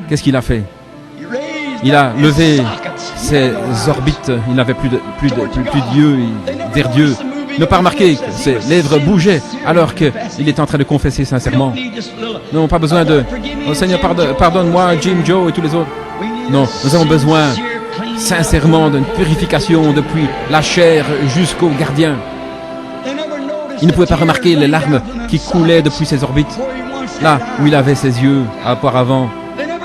Qu'est-ce qu'il a fait? Il a levé ses orbites, il n'avait plus d'yeux, d'air-dieu. Il n'a pas remarqué que ses lèvres bougeaient alors qu'il était en train de confesser sincèrement. Nous n'avons pas besoin de « Oh Seigneur, pardonne-moi, Jim, Joe et tous les autres. » Non, nous avons besoin sincèrement d'une purification depuis la chair jusqu'au gardien. Il ne pouvait pas remarquer les larmes qui coulaient depuis ses orbites, là où il avait ses yeux auparavant.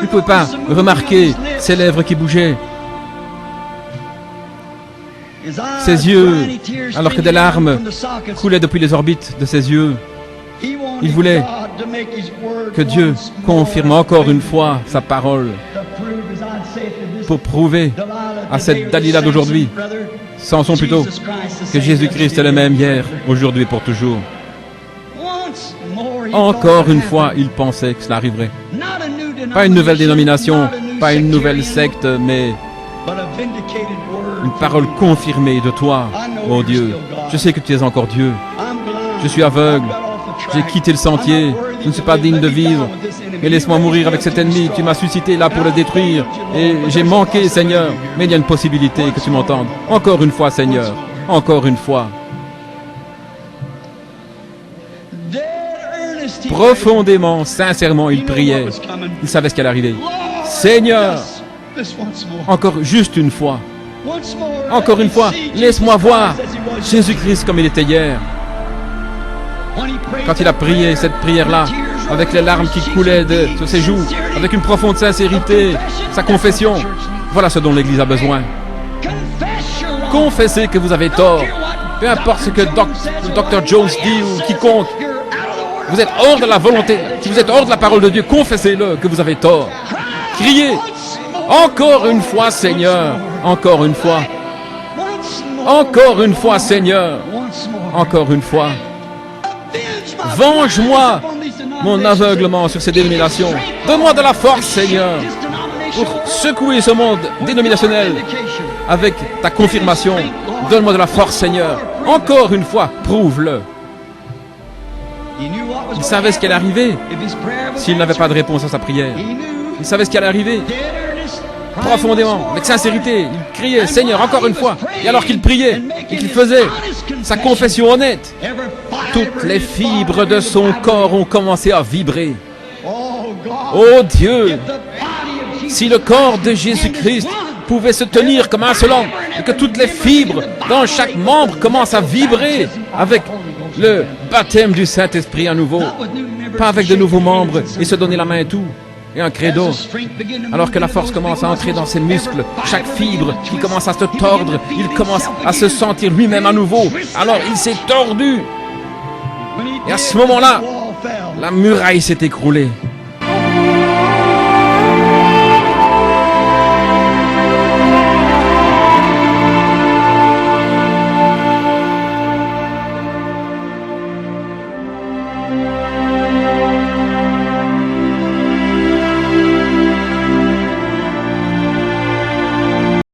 Il ne pouvait pas remarquer ses lèvres qui bougeaient, ses yeux, alors que des larmes coulaient depuis les orbites de ses yeux. Il voulait que Dieu confirme encore une fois sa parole pour prouver à cette Dalila d'aujourd'hui, Samson plutôt, que Jésus-Christ est le même hier, aujourd'hui et pour toujours. Encore une fois, il pensait que cela arriverait. Pas une nouvelle dénomination, pas une nouvelle secte, mais une parole confirmée de toi, oh Dieu. Je sais que tu es encore Dieu. Je suis aveugle. J'ai quitté le sentier. Je ne suis pas digne de vivre. Mais laisse-moi mourir avec cet ennemi. Tu m'as suscité là pour le détruire. Et j'ai manqué, Seigneur. Mais il y a une possibilité que tu m'entendes. Encore une fois, Seigneur. Encore une fois. Profondément, sincèrement, il priait. Il savait ce qui allait arriver. Seigneur, encore juste une fois. Encore une fois, laisse-moi voir Jésus-Christ comme il était hier. Quand il a prié cette prière-là, avec les larmes qui coulaient sur ses joues, avec une profonde sincérité, sa confession, voilà ce dont l'Église a besoin. Confessez que vous avez tort. Peu importe ce que le Dr. Jones dit ou quiconque. Vous êtes hors de la volonté, si vous êtes hors de la parole de Dieu, confessez-le que vous avez tort. Criez, encore une fois, Seigneur, encore une fois. Encore une fois, Seigneur, encore une fois. Venge-moi mon aveuglement sur ces dénominations. Donne-moi de la force, Seigneur, pour secouer ce monde dénominationnel avec ta confirmation. Donne-moi de la force, Seigneur. Encore une fois, prouve-le. Il savait ce qui allait arriver s'il n'avait pas de réponse à sa prière. Il savait ce qui allait arriver. Profondément, avec sincérité, il criait, Seigneur, encore une fois. Et alors qu'il priait et qu'il faisait sa confession honnête, toutes les fibres de son corps ont commencé à vibrer. Oh Dieu, si le corps de Jésus-Christ pouvait se tenir comme un seul homme et que toutes les fibres dans chaque membre commencent à vibrer avec le baptême du Saint-Esprit à nouveau, pas avec de nouveaux membres et se donner la main et tout, et un credo, alors que la force commence à entrer dans ses muscles, chaque fibre qui commence à se tordre, il commence à se sentir lui-même à nouveau, alors il s'est tordu, et à ce moment-là, la muraille s'est écroulée.